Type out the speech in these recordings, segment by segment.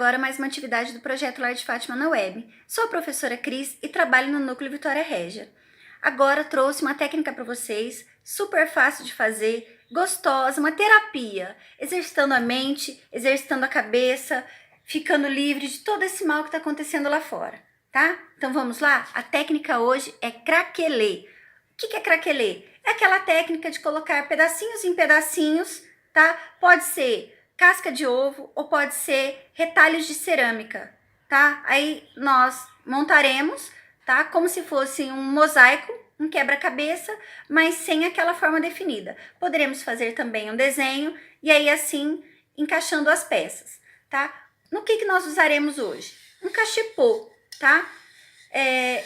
agora mais uma atividade do projeto Lar de Fátima na web. Sou a professora Cris e trabalho no Núcleo Vitória Régia. Agora trouxe uma técnica para vocês, super fácil de fazer, gostosa, uma terapia, exercitando a mente, exercitando a cabeça, ficando livre de todo esse mal que está acontecendo lá fora, tá? Então vamos lá? A técnica hoje é craquelê. O que é craquelê? É aquela técnica de colocar pedacinhos em pedacinhos, tá? Pode ser casca de ovo ou pode ser retalhos de cerâmica, tá? Aí nós montaremos, tá? Como se fosse um mosaico, um quebra-cabeça, mas sem aquela forma definida. Poderemos fazer também um desenho e aí assim encaixando as peças, tá? No que nós usaremos hoje? Um cachepô, tá?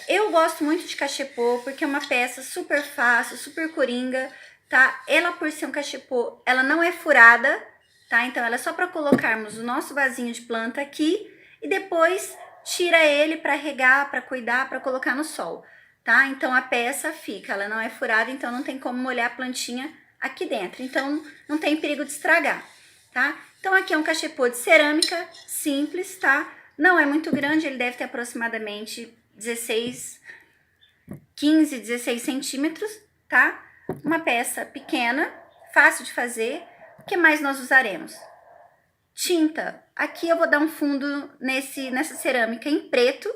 Eu gosto muito de cachepô porque é uma peça super fácil, super coringa, tá? Ela por ser um cachepô, ela não é furada, tá? Então ela é só para colocarmos o nosso vasinho de planta aqui e depois tira ele para regar, para cuidar, para colocar no sol, tá? Então a peça fica, ela não é furada, então não tem como molhar a plantinha aqui dentro, então não tem perigo de estragar, tá? Então aqui é um cachepô de cerâmica simples, tá? Não é muito grande, ele deve ter aproximadamente 15, 16 centímetros, tá? Uma peça pequena, fácil de fazer. O que mais nós usaremos? Tinta. Aqui eu vou dar um fundo nessa cerâmica em preto,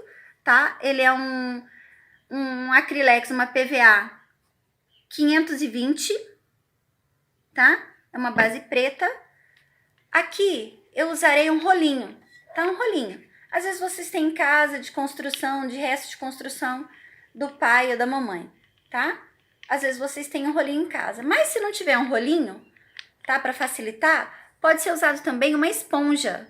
tá? Ele é um acrylex, uma PVA 520, tá? É uma base preta. Aqui eu usarei um rolinho, tá? Um rolinho. Às vezes vocês têm em casa de construção, de resto de construção do pai ou da mamãe, tá? Às vezes vocês têm um rolinho em casa. Mas se não tiver um rolinho, tá? Para facilitar, pode ser usado também uma esponja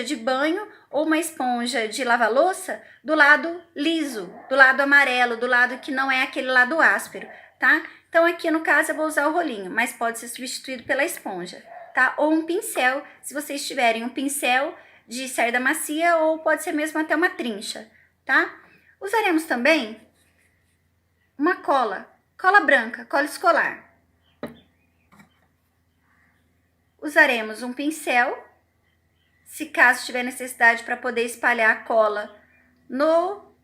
de banho ou uma esponja de lavar louça do lado liso, do lado amarelo, do lado que não é aquele lado áspero, tá? Então aqui no caso eu vou usar o rolinho, mas pode ser substituído pela esponja, tá? Ou um pincel, se vocês tiverem um pincel de cerda macia ou pode ser mesmo até uma trincha, tá? Usaremos também uma cola branca, cola escolar. Usaremos um pincel, se caso tiver necessidade para poder espalhar a cola no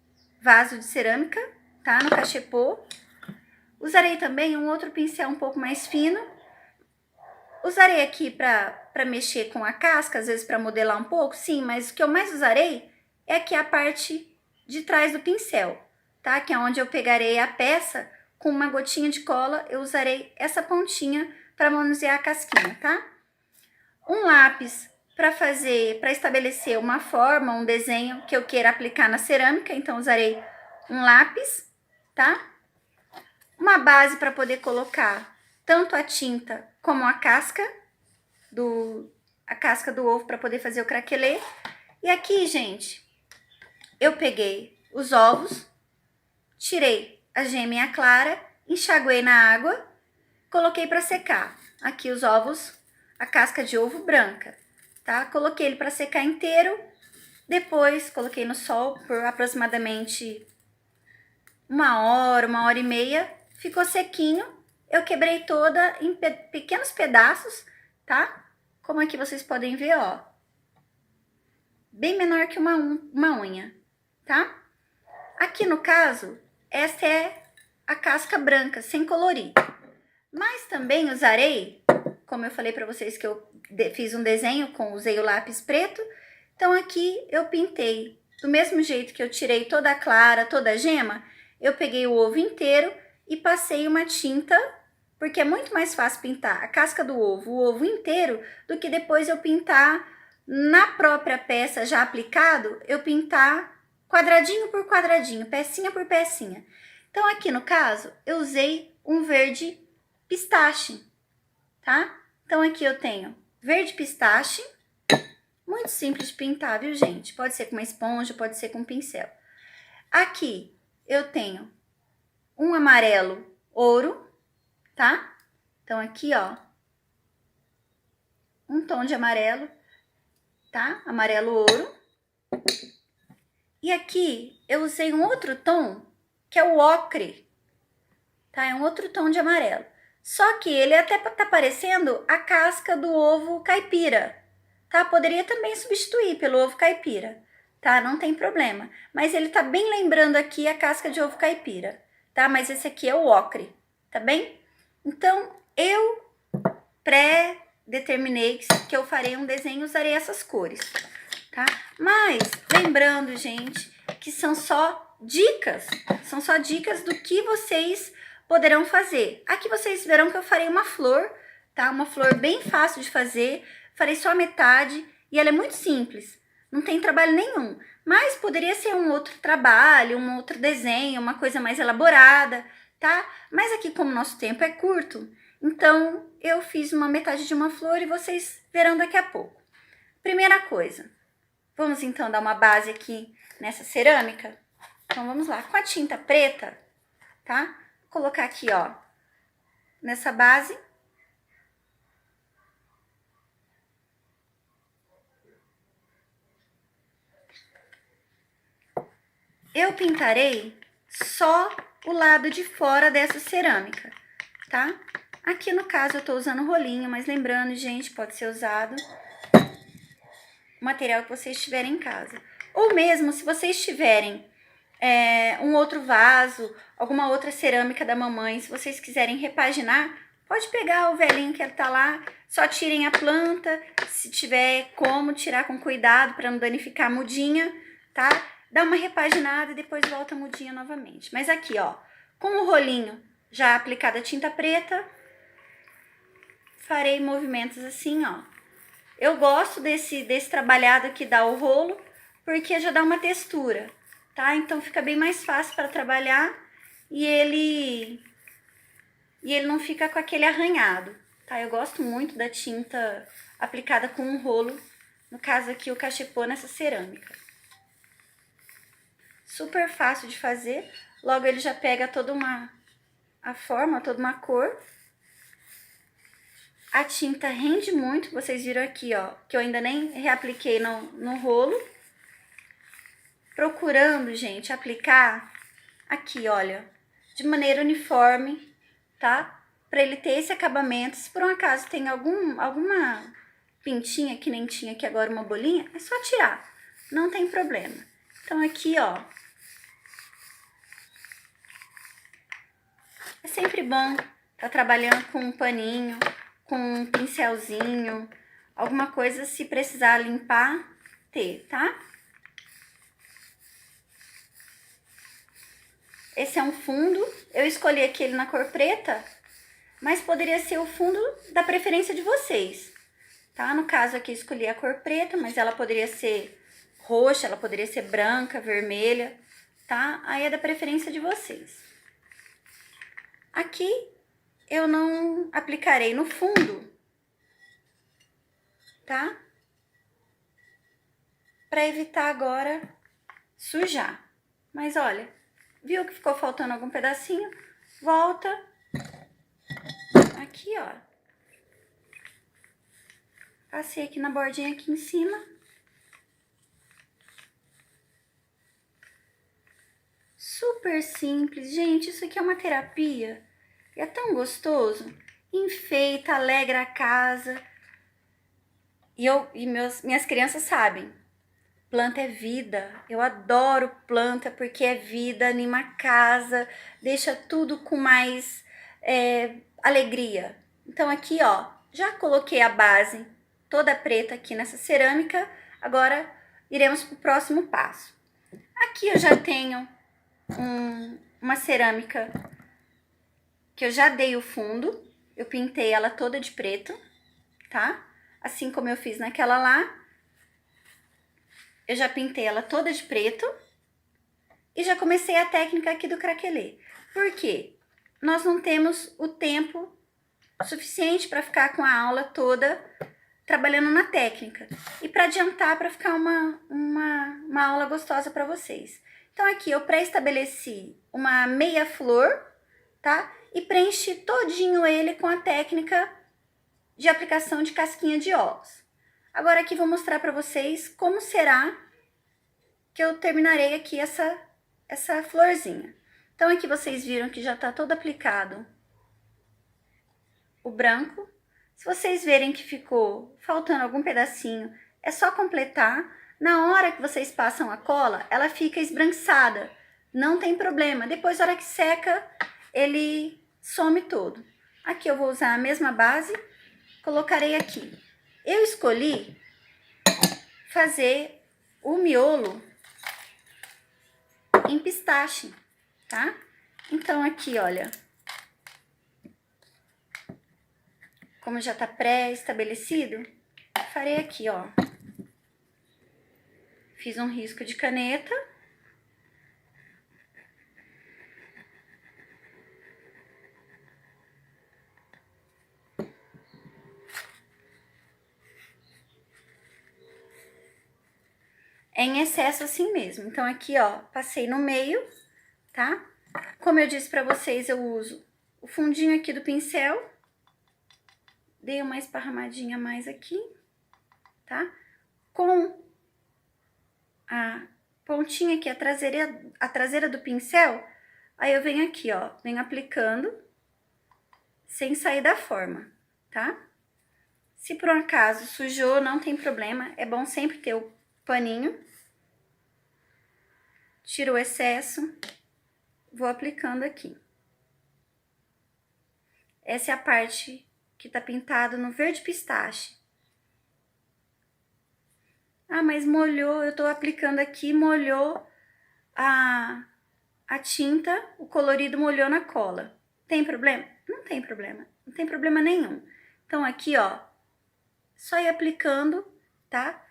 vaso de cerâmica, tá? No cachepô. Usarei também um outro pincel um pouco mais fino. Usarei aqui para mexer com a casca, às vezes para modelar um pouco, sim, mas o que eu mais usarei é aqui a parte de trás do pincel, tá? Que é onde eu pegarei a peça com uma gotinha de cola, eu usarei essa pontinha para manusear a casquinha, tá? Um lápis para estabelecer uma forma, um desenho que eu queira aplicar na cerâmica, então usarei um lápis, tá? Uma base para poder colocar tanto a tinta como a casca do ovo para poder fazer o craquelê. E aqui, gente, eu peguei os ovos, tirei a gema e a clara, enxaguei na água, coloquei para secar. Aqui os ovos, a casca de ovo branca, tá? Coloquei ele para secar inteiro, depois coloquei no sol por aproximadamente uma hora e meia, ficou sequinho. Eu quebrei toda em pequenos pedaços, tá? Como aqui vocês podem ver, ó. Bem menor que uma unha, tá? Aqui no caso, essa é a casca branca, sem colorir. Mas também usarei, como eu falei para vocês que eu fiz um desenho, usei o lápis preto. Então aqui eu pintei, do mesmo jeito que eu tirei toda a clara, toda a gema, eu peguei o ovo inteiro e passei uma tinta, porque é muito mais fácil pintar a casca do ovo, o ovo inteiro, do que depois eu pintar na própria peça já aplicado, eu pintar quadradinho por quadradinho, pecinha por pecinha. Então aqui no caso, eu usei um verde pistache, tá? Então aqui eu tenho verde pistache, muito simples de pintar, viu, gente? Pode ser com uma esponja, pode ser com um pincel. Aqui eu tenho um amarelo ouro, tá? Então aqui, ó, um tom de amarelo, tá? Amarelo ouro. E aqui eu usei um outro tom, que é o ocre, tá? É um outro tom de amarelo. Só que ele até tá parecendo a casca do ovo caipira, tá? Poderia também substituir pelo ovo caipira, tá? Não tem problema. Mas ele tá bem lembrando aqui a casca de ovo caipira, tá? Mas esse aqui é o ocre, tá bem? Então, eu pré-determinei que eu farei um desenho, usarei essas cores, tá? Mas, lembrando, gente, que são só dicas do que vocês poderão fazer. Aqui vocês verão que eu farei uma flor, tá? Uma flor bem fácil de fazer, farei só a metade e ela é muito simples, não tem trabalho nenhum. Mas poderia ser um outro trabalho, um outro desenho, uma coisa mais elaborada, tá? Mas aqui, como nosso tempo é curto, então eu fiz uma metade de uma flor e vocês verão daqui a pouco. Primeira coisa, vamos então dar uma base aqui nessa cerâmica? Então vamos lá, com a tinta preta, tá? Vou colocar aqui, ó, nessa base. Eu pintarei só o lado de fora dessa cerâmica, tá? Aqui no caso eu tô usando rolinho, mas lembrando, gente, pode ser usado o material que vocês tiverem em casa. Ou mesmo, se vocês tiverem um outro vaso, alguma outra cerâmica da mamãe, se vocês quiserem repaginar, pode pegar o velhinho que tá lá, só tirem a planta, se tiver como, tirar com cuidado para não danificar a mudinha, tá? Dá uma repaginada e depois volta a mudinha novamente. Mas aqui, ó, com o rolinho já aplicado a tinta preta, farei movimentos assim, ó. Eu gosto desse trabalhado que dá o rolo, porque já dá uma textura, tá? Então fica bem mais fácil para trabalhar e ele não fica com aquele arranhado, tá? Eu gosto muito da tinta aplicada com um rolo, no caso aqui o cachepô nessa cerâmica. Super fácil de fazer, logo ele já pega toda a forma, toda uma cor. A tinta rende muito, vocês viram aqui, ó, que eu ainda nem reapliquei no rolo. Procurando, gente, aplicar aqui, olha, de maneira uniforme, tá? Pra ele ter esse acabamento. Se por um acaso tem alguma pintinha que nem tinha aqui agora, uma bolinha, é só tirar, não tem problema. Então aqui, ó, é sempre bom tá trabalhando com um paninho, com um pincelzinho, alguma coisa se precisar limpar, ter, tá? Esse é um fundo, eu escolhi aquele na cor preta, mas poderia ser o fundo da preferência de vocês, tá? No caso aqui eu escolhi a cor preta, mas ela poderia ser roxa, ela poderia ser branca, vermelha, tá? Aí é da preferência de vocês. Aqui eu não aplicarei no fundo, tá? Para evitar agora sujar. Mas olha, viu que ficou faltando algum pedacinho? Volta aqui, ó. Passei aqui na bordinha aqui em cima. Super simples, gente, isso aqui é uma terapia. É tão gostoso, enfeita, alegra a casa. E minhas crianças sabem, planta é vida. Eu adoro planta porque é vida, anima a casa, deixa tudo com mais alegria. Então aqui, ó, já coloquei a base toda preta aqui nessa cerâmica. Agora iremos para o próximo passo. Aqui eu já tenho uma cerâmica que eu já dei o fundo, eu pintei ela toda de preto, tá? Assim como eu fiz naquela lá, eu já pintei ela toda de preto e já comecei a técnica aqui do craquelê. Por quê? Nós não temos o tempo suficiente para ficar com a aula toda trabalhando na técnica e para adiantar, para ficar uma aula gostosa para vocês. Então aqui eu pré-estabeleci uma meia flor, tá? E preenchi todinho ele com a técnica de aplicação de casquinha de ovos. Agora aqui vou mostrar para vocês como será que eu terminarei aqui essa florzinha. Então aqui vocês viram que já tá todo aplicado o branco, Se vocês verem que ficou faltando algum pedacinho, é só completar. Na hora que vocês passam a cola, ela fica esbranquiçada. Não tem problema. Depois, na hora que seca, ele some todo. Aqui eu vou usar a mesma base, colocarei aqui. Eu escolhi fazer o miolo em pistache, tá? Então aqui, olha, como já tá pré-estabelecido, farei aqui, ó. Fiz um risco de caneta. É em excesso assim mesmo. Então aqui, ó, passei no meio, tá? Como eu disse pra vocês, eu uso o fundinho aqui do pincel. Dei uma esparramadinha a mais aqui, tá? Com a pontinha aqui, a traseira do pincel, aí eu venho aqui, ó, venho aplicando sem sair da forma, tá? Se por um acaso sujou, não tem problema, é bom sempre ter o paninho. Tiro o excesso, vou aplicando aqui. Essa é a parte que tá pintado no verde pistache. Ah, mas molhou, eu tô aplicando aqui, molhou a tinta, o colorido molhou na cola. Tem problema? Não tem problema, não tem problema nenhum. Então aqui, ó, só ir aplicando, tá?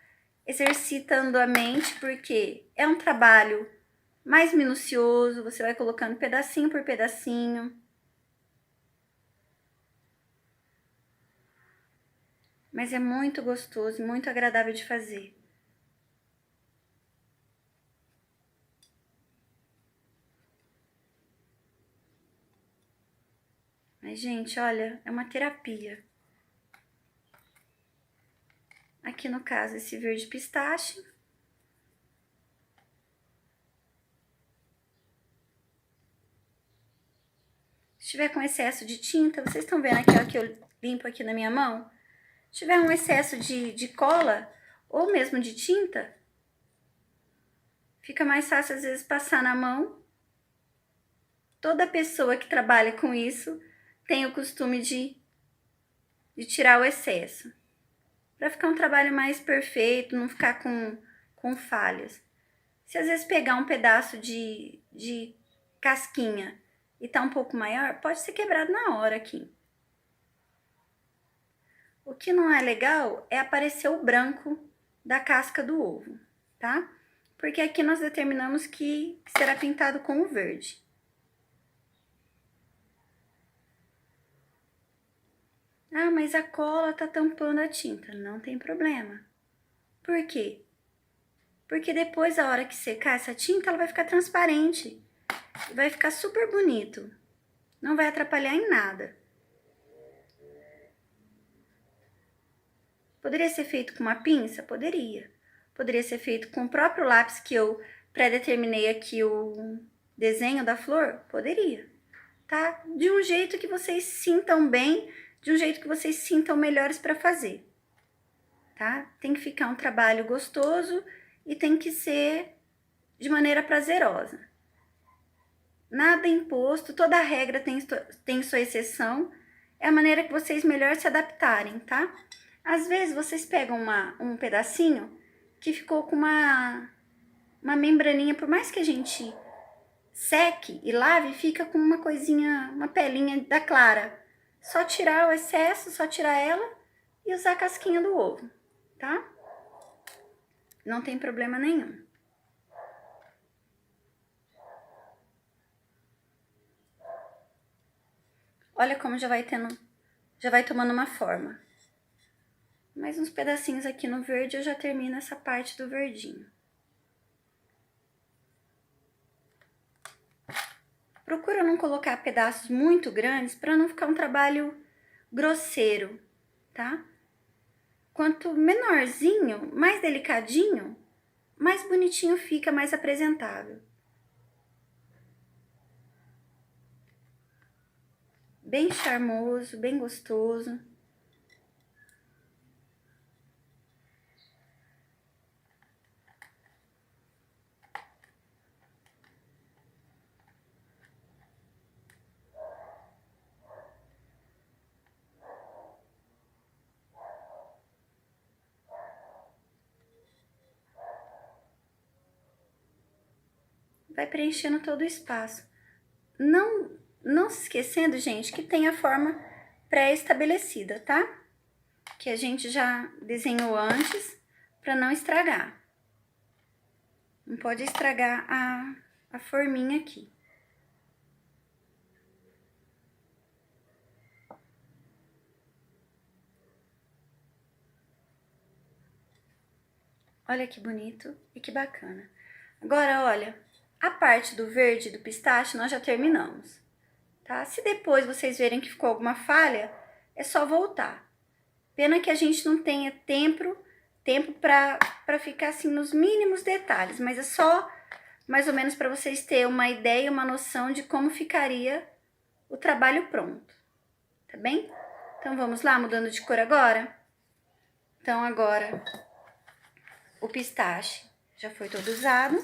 Exercitando a mente, porque é um trabalho mais minucioso, você vai colocando pedacinho por pedacinho. Mas é muito gostoso e muito agradável de fazer. Mas, gente, olha, é uma terapia. Aqui no caso, esse verde pistache. Se tiver com excesso de tinta, vocês estão vendo aquela que eu limpo aqui na minha mão? Se tiver um excesso de cola ou mesmo de tinta, fica mais fácil às vezes passar na mão. Toda pessoa que trabalha com isso tem o costume de tirar o excesso, para ficar um trabalho mais perfeito, não ficar com falhas. Se às vezes pegar um pedaço de casquinha e tá um pouco maior, pode ser quebrado na hora aqui. O que não é legal é aparecer o branco da casca do ovo, tá? Porque aqui nós determinamos que será pintado com o verde. Ah, mas a cola tá tampando a tinta. Não tem problema. Por quê? Porque depois, a hora que secar essa tinta, ela vai ficar transparente. Vai ficar super bonito. Não vai atrapalhar em nada. Poderia ser feito com uma pinça? Poderia. Poderia ser feito com o próprio lápis que eu pré-determinei aqui o desenho da flor? Poderia. Tá? De um jeito que vocês sintam bem, de um jeito que vocês sintam melhores para fazer. Tá? Tem que ficar um trabalho gostoso e tem que ser de maneira prazerosa. Nada imposto, toda regra tem sua exceção. É a maneira que vocês melhor se adaptarem, tá? Às vezes vocês pegam um pedacinho que ficou com uma membraninha, por mais que a gente seque e lave, fica com uma coisinha, uma pelinha da clara. Só tirar o excesso, só tirar ela e usar a casquinha do ovo, tá? Não tem problema nenhum. Olha como já vai tomando uma forma. Mais uns pedacinhos aqui no verde, eu já termino essa parte do verdinho. Procura não colocar pedaços muito grandes para não ficar um trabalho grosseiro, tá? Quanto menorzinho, mais delicadinho, mais bonitinho fica, mais apresentável. Bem charmoso, bem gostoso. vai preenchendo todo o espaço. Não se esquecendo, gente, que tem a forma pré-estabelecida, tá? Que a gente já desenhou antes para não estragar. Não pode estragar a forminha aqui. Olha que bonito e que bacana. Agora, olha, a parte do verde do pistache nós já terminamos, tá? Se depois vocês verem que ficou alguma falha, é só voltar. Pena que a gente não tenha tempo para ficar assim nos mínimos detalhes, mas é só mais ou menos para vocês terem uma ideia, uma noção de como ficaria o trabalho pronto, tá bem? Então vamos lá, mudando de cor agora? Então agora o pistache já foi todo usado.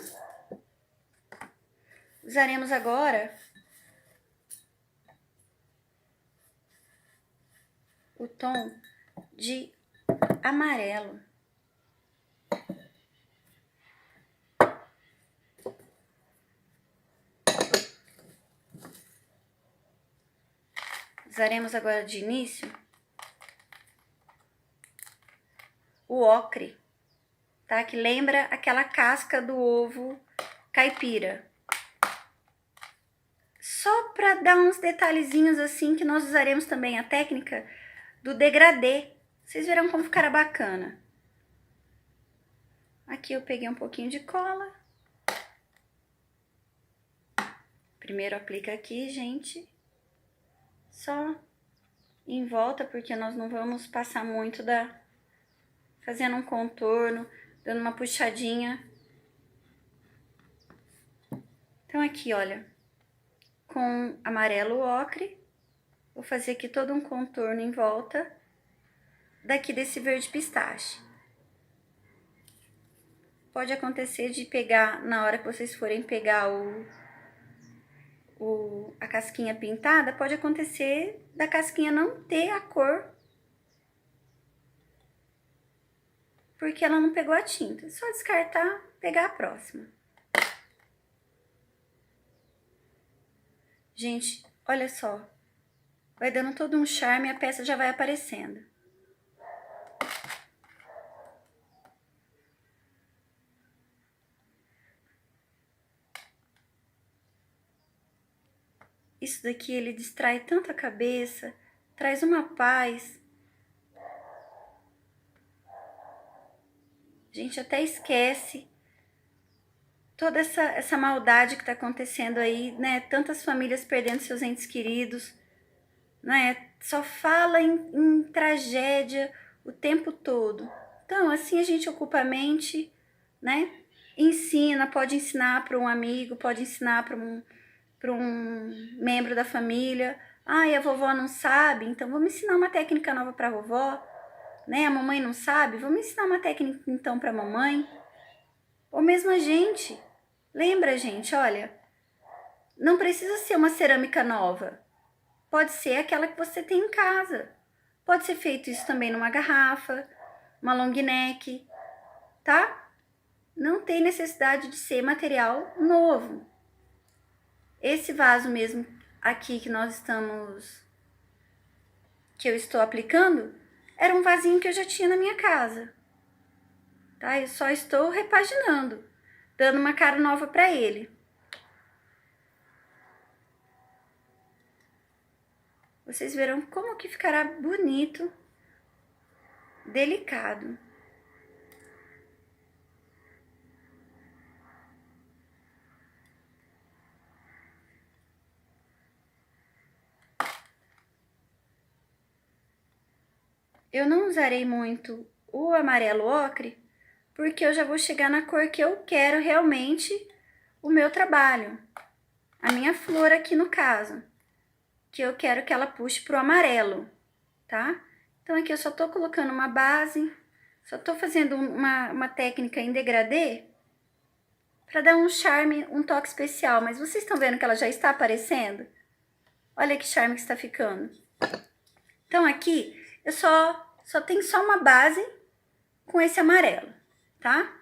Usaremos agora o tom de amarelo. Usaremos agora de início o ocre, tá? Que lembra aquela casca do ovo caipira. Só para dar uns detalhezinhos assim, que nós usaremos também a técnica do degradê. Vocês verão como ficará bacana. Aqui eu peguei um pouquinho de cola. Primeiro aplica aqui, gente. Só em volta, porque nós não vamos passar muito fazendo um contorno, dando uma puxadinha. Então aqui, olha, com amarelo ocre, vou fazer aqui todo um contorno em volta daqui desse verde pistache. Pode acontecer de pegar, na hora que vocês forem pegar a casquinha pintada, pode acontecer da casquinha não ter a cor, porque ela não pegou a tinta. É só descartar, pegar a próxima. Gente, olha só, vai dando todo um charme e a peça já vai aparecendo. Isso daqui, ele distrai tanto a cabeça, traz uma paz. A gente até esquece toda essa maldade que tá acontecendo aí, né? Tantas famílias perdendo seus entes queridos, né? Só fala em tragédia o tempo todo. Então, assim a gente ocupa a mente, né? Ensina, pode ensinar para um amigo, pode ensinar para um membro da família. Ai, a vovó não sabe, então vamos ensinar uma técnica nova para a vovó, né? A mamãe não sabe, vamos ensinar uma técnica então para a mamãe. Ou mesmo a gente. Lembra, gente, olha, não precisa ser uma cerâmica nova. Pode ser aquela que você tem em casa. Pode ser feito isso também numa garrafa, uma long neck, tá? Não tem necessidade de ser material novo. Esse vaso mesmo aqui que eu estou aplicando, era um vasinho que eu já tinha na minha casa, tá? Eu só estou repaginando, dando uma cara nova para ele. Vocês verão como que ficará bonito, delicado. Eu não usarei muito o amarelo ocre, porque eu já vou chegar na cor que eu quero realmente o meu trabalho. A minha flor aqui no caso, que eu quero que ela puxe pro amarelo, tá? Então aqui eu só tô colocando uma base, só tô fazendo uma técnica em degradê, para dar um charme, um toque especial. Mas vocês estão vendo que ela já está aparecendo? Olha que charme que está ficando. Então aqui eu só tenho só uma base com esse amarelo, tá?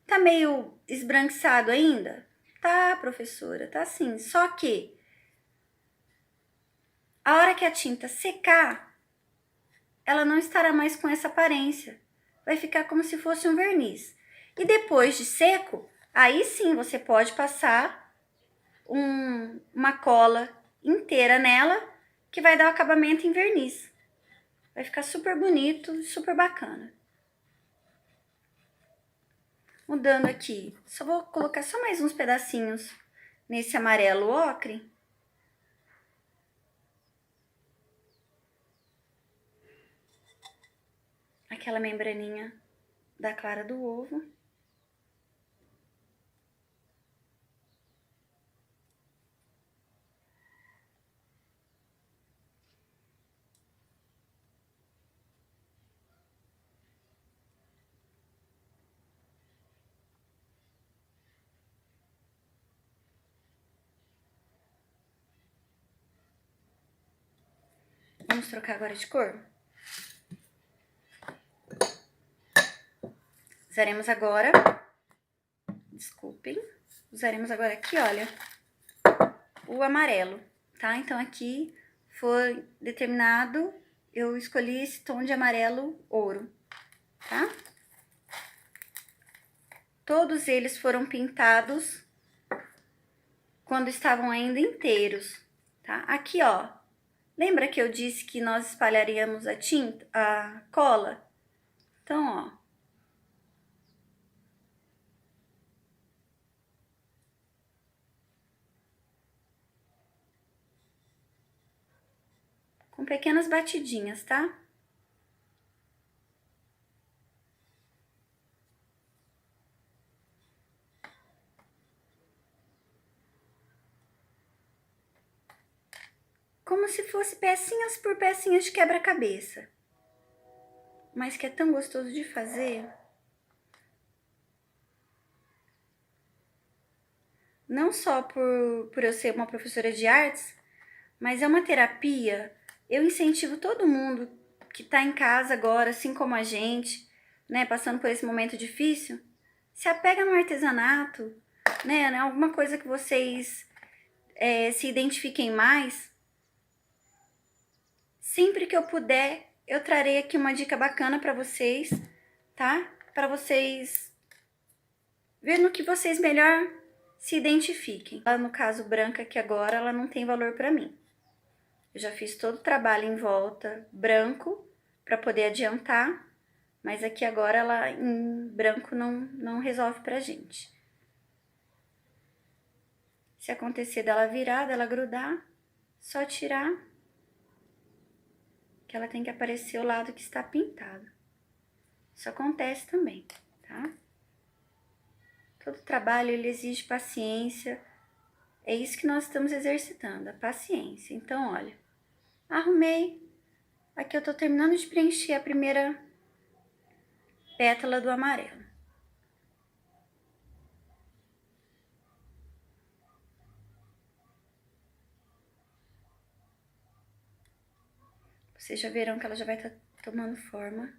Tá meio esbranquiçado ainda? Tá, professora, tá sim. Só que a hora que a tinta secar, ela não estará mais com essa aparência. Vai ficar como se fosse um verniz. E depois de seco, aí sim você pode passar uma cola inteira nela, que vai dar o acabamento em verniz. Vai ficar super bonito, super bacana. Mudando aqui, só vou colocar só mais uns pedacinhos nesse amarelo ocre. Aquela membraninha da clara do ovo. Vamos trocar agora de cor? Usaremos agora, desculpem, usaremos agora aqui, olha, o amarelo, tá? Então aqui foi determinado, eu escolhi esse tom de amarelo ouro, tá? Todos eles foram pintados quando estavam ainda inteiros, tá? Aqui, ó, lembra que eu disse que nós espalharíamos a tinta, a cola? Então, ó. Com pequenas batidinhas, tá? Como se fosse pecinhas por pecinhas de quebra-cabeça. Mas que é tão gostoso de fazer. Não só por eu ser uma professora de artes, mas é uma terapia. Eu incentivo todo mundo que tá em casa agora, assim como a gente, né, passando por esse momento difícil, se apega no artesanato, né, alguma coisa que vocês se identifiquem mais. Sempre que eu puder, eu trarei aqui uma dica bacana para vocês, tá? Para vocês ver no que vocês melhor se identifiquem. No caso, branca, que agora ela não tem valor para mim. Eu já fiz todo o trabalho em volta branco para poder adiantar, mas aqui agora ela em branco não resolve pra gente. Se acontecer dela virar, dela grudar, só tirar, que ela tem que aparecer o lado que está pintado. Isso acontece também, tá? Todo trabalho, ele exige paciência. É isso que nós estamos exercitando, a paciência. Então, olha, arrumei. Aqui eu tô terminando de preencher a primeira pétala do amarelo. Vocês já verão que ela já vai estar tomando forma.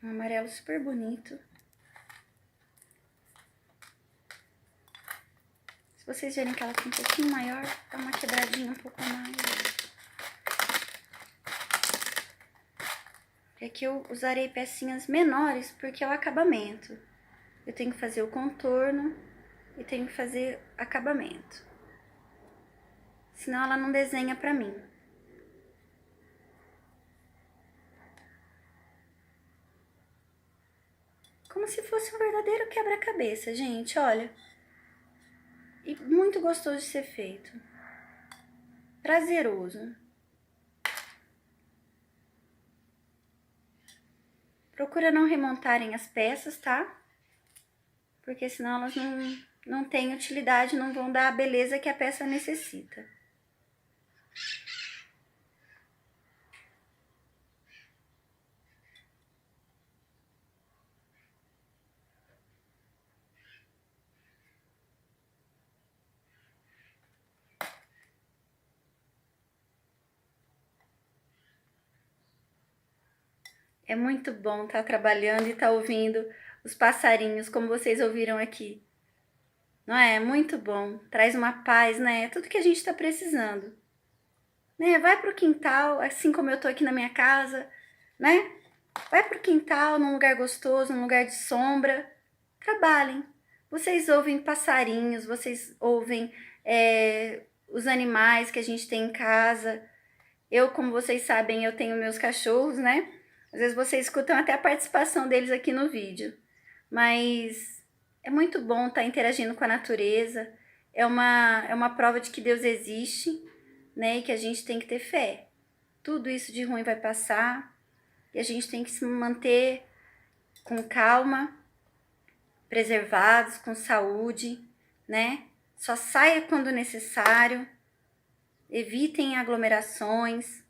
Um amarelo super bonito. Se vocês verem que ela tá um pouquinho maior, dá uma quebradinha um pouco mais. E aqui eu usarei pecinhas menores, porque é o acabamento. Eu tenho que fazer o contorno e tenho que fazer acabamento. Senão ela não desenha pra mim. Como se fosse um verdadeiro quebra-cabeça, gente, olha. E muito gostoso de ser feito. Prazeroso. Procura não remontarem as peças, tá? Porque senão elas não têm utilidade, não vão dar a beleza que a peça necessita. É muito bom estar trabalhando e estar ouvindo os passarinhos, como vocês ouviram aqui. Não é? É muito bom. Traz uma paz, né? É tudo que a gente está precisando. Né? Vai pro quintal, assim como eu tô aqui na minha casa, né? Vai pro quintal, num lugar gostoso, num lugar de sombra. Trabalhem. Vocês ouvem passarinhos, vocês ouvem os animais que a gente tem em casa. Eu, como vocês sabem, eu tenho meus cachorros, né? Às vezes vocês escutam até a participação deles aqui no vídeo. Mas é muito bom estar interagindo com a natureza. É uma prova de que Deus existe, né? E que a gente tem que ter fé. Tudo isso de ruim vai passar. E a gente tem que se manter com calma, preservados, com saúde, né? Só saia quando necessário. Evitem aglomerações,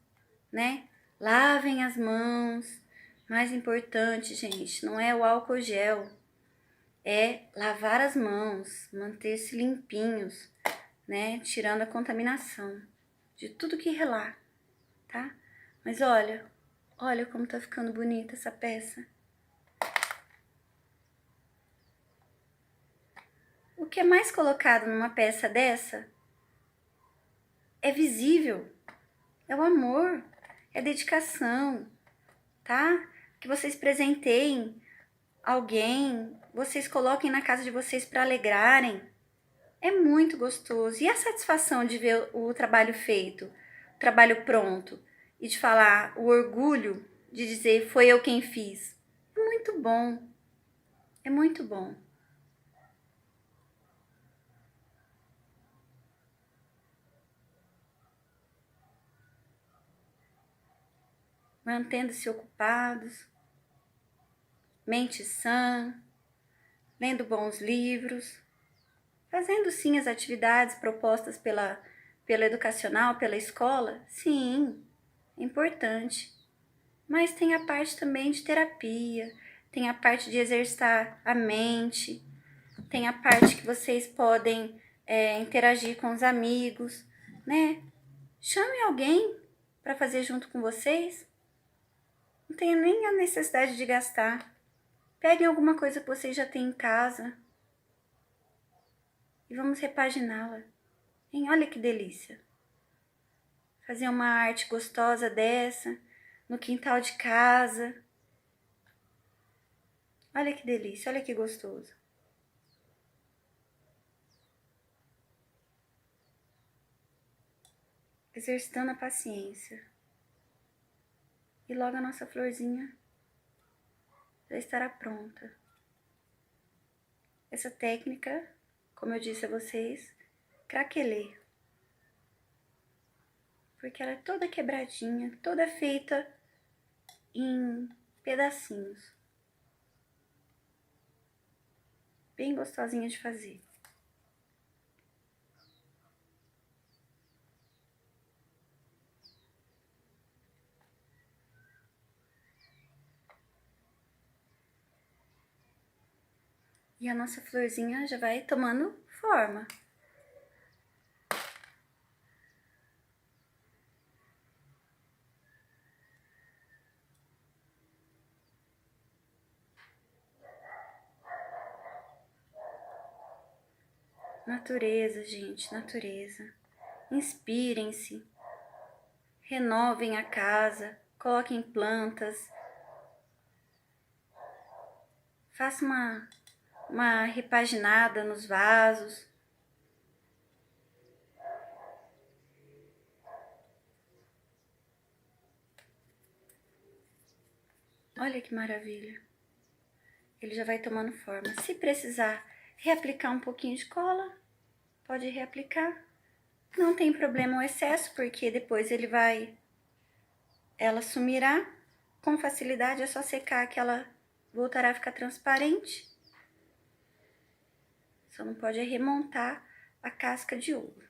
né? Lavem as mãos. Mais importante, gente, não é o álcool gel. É lavar as mãos, manter-se limpinhos, né? Tirando a contaminação de tudo que relar, tá? Mas olha como tá ficando bonita essa peça. O que é mais colocado numa peça dessa é visível, é o amor, é dedicação, tá? Que vocês presenteiem alguém, vocês coloquem na casa de vocês para alegrarem. É muito gostoso. E a satisfação de ver o trabalho feito, o trabalho pronto, e de falar o orgulho de dizer foi eu quem fiz. É muito bom. É muito bom. Mantendo-se ocupados, mente sã, lendo bons livros, fazendo sim as atividades propostas pela educacional, pela escola, sim, é importante. Mas tem a parte também de terapia, tem a parte de exercitar a mente, tem a parte que vocês podem interagir com os amigos, né? Chame alguém para fazer junto com vocês. Não tem nem a necessidade de gastar. Peguem alguma coisa que vocês já têm em casa e vamos repaginá-la. Olha que delícia. Fazer uma arte gostosa dessa no quintal de casa. Olha que delícia, olha que gostoso. Exercitando a paciência. E logo a nossa florzinha já estará pronta. Essa técnica, como eu disse a vocês, craquelê. Porque ela é toda quebradinha, toda feita em pedacinhos. Bem gostosinha de fazer. E a nossa florzinha já vai tomando forma. Natureza, gente, natureza. Inspirem-se. Renovem a casa. Coloquem plantas. Faça uma repaginada nos vasos. Olha que maravilha. Ele já vai tomando forma. Se precisar reaplicar um pouquinho de cola, pode reaplicar. Não tem problema o excesso, porque depois ela sumirá. Com facilidade, é só secar que ela voltará a ficar transparente. Só não pode remontar a casca de ovo.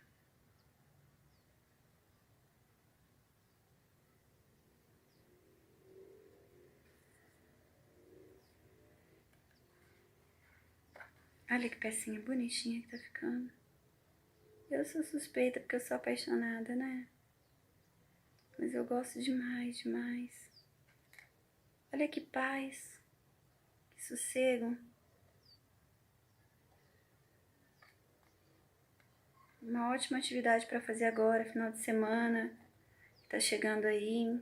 Olha que pecinha bonitinha que tá ficando. Eu sou suspeita porque eu sou apaixonada, né? Mas eu gosto demais, demais. Olha que paz, que sossego. Uma ótima atividade para fazer agora, final de semana, tá chegando aí.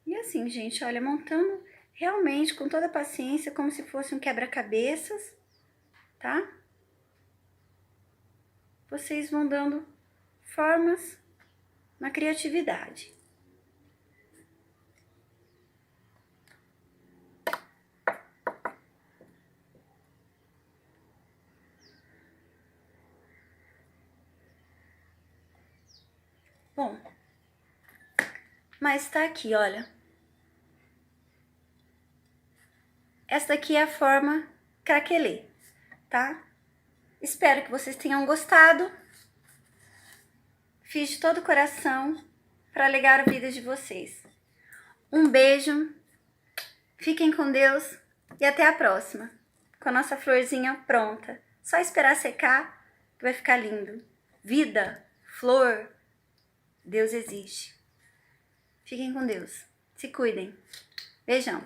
E assim, gente, olha, montando realmente com toda a paciência, como se fosse um quebra-cabeças, tá? Vocês vão dando formas na criatividade. Bom, mas tá aqui, olha. Esta aqui é a forma craquelê, tá? Espero que vocês tenham gostado. Fiz de todo o coração para alegar a vida de vocês. Um beijo, fiquem com Deus e até a próxima. Com a nossa florzinha pronta. Só esperar secar que vai ficar lindo. Vida, flor, Deus existe. Fiquem com Deus. Se cuidem. Beijão.